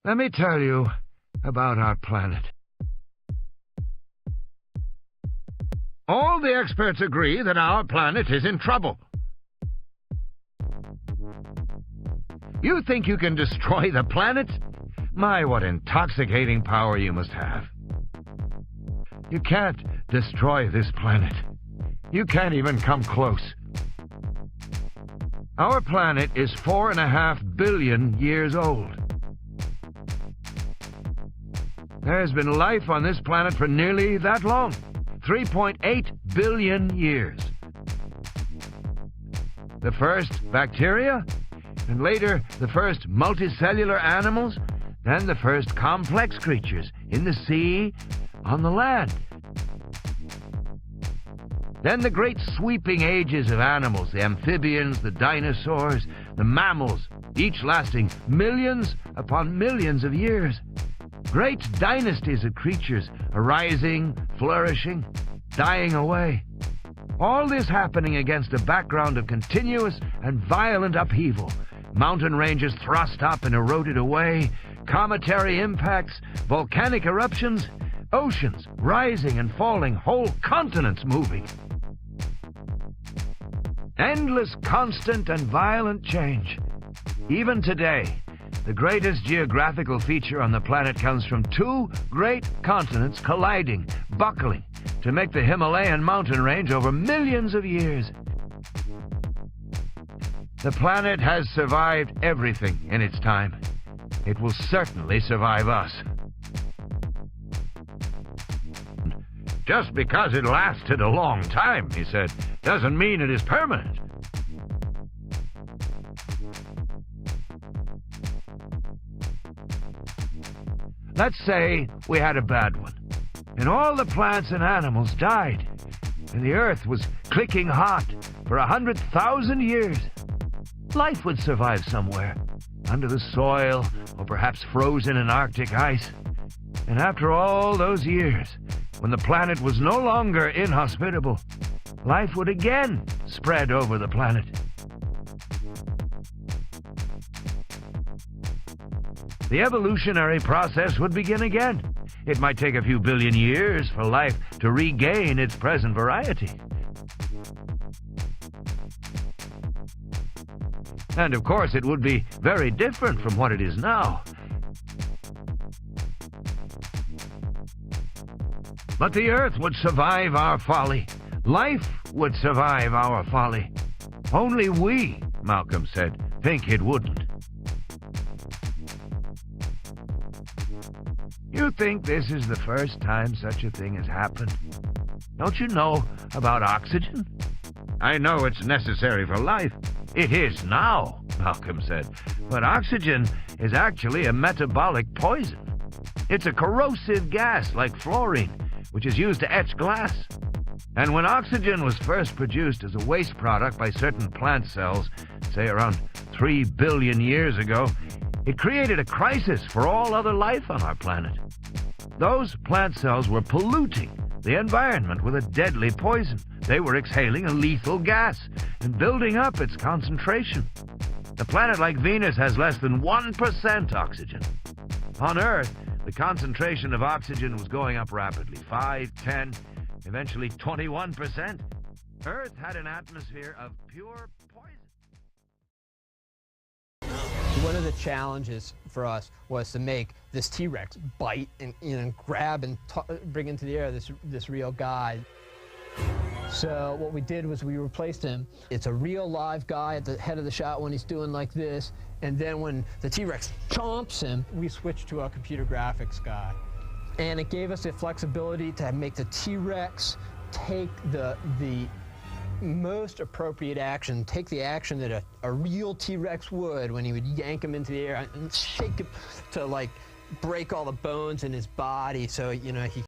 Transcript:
Let me tell you about our planet. All the experts agree that our planet is in trouble. You think you can destroy the planet? My, what intoxicating power you must have. You can't destroy this planet. You can't even come close. Our planet is 4.5 billion years old. There has been life on this planet for nearly that long. 3.8 billion years. The first bacteria, and later the first multicellular animals, then the first complex creatures in the sea, on the land. Then the great sweeping ages of animals, the amphibians, the dinosaurs, the mammals, each lasting millions upon millions of years. Great dynasties of creatures arising, flourishing, dying away. All this happening against a background of continuous and violent upheaval. Mountain ranges thrust up and eroded away, cometary impacts, volcanic eruptions, oceans rising and falling, whole continents moving. Endless, constant, and violent change. Even today, the greatest geographical feature on the planet comes from two great continents colliding, buckling, to make the Himalayan mountain range over millions of years. The planet has survived everything in its time. It will certainly survive us. Just because it lasted a long time, he said, doesn't mean it is permanent. Let's say we had a bad one, and all the plants and animals died, and the Earth was clicking hot for 100,000 years. Life would survive somewhere, under the soil, or perhaps frozen in Arctic ice. And after all those years, when the planet was no longer inhospitable, life would again spread over the planet. The evolutionary process would begin again. It might take a few billion years for life to regain its present variety. And of course, it would be very different from what it is now. But the Earth would survive our folly. Life would survive our folly. Only we, Malcolm said, think it wouldn't. You think this is the first time such a thing has happened? Don't you know about oxygen? I know it's necessary for life. It is now, Malcolm said. But oxygen is actually a metabolic poison. It's a corrosive gas like fluorine, which is used to etch glass. And when oxygen was first produced as a waste product by certain plant cells, say around 3 billion years ago, it created a crisis for all other life on our planet. Those plant cells were polluting the environment with a deadly poison. They were exhaling a lethal gas and building up its concentration. A planet like Venus has less than 1% oxygen. On Earth, the concentration of oxygen was going up rapidly, 5, 10, eventually 21%. Earth had an atmosphere of pure poison. One of the challenges for us was to make this T-Rex bite and grab and bring into the air this real guy. So what we did was we replaced him. It's a real live guy at the head of the shot when he's doing like this, and then when the T-Rex chomps him, we switched to our computer graphics guy. And it gave us the flexibility to make the T-Rex take the most appropriate action, take the action that a real T-Rex would when he would yank him into the air and shake him to like break all the bones in his body so, you know, he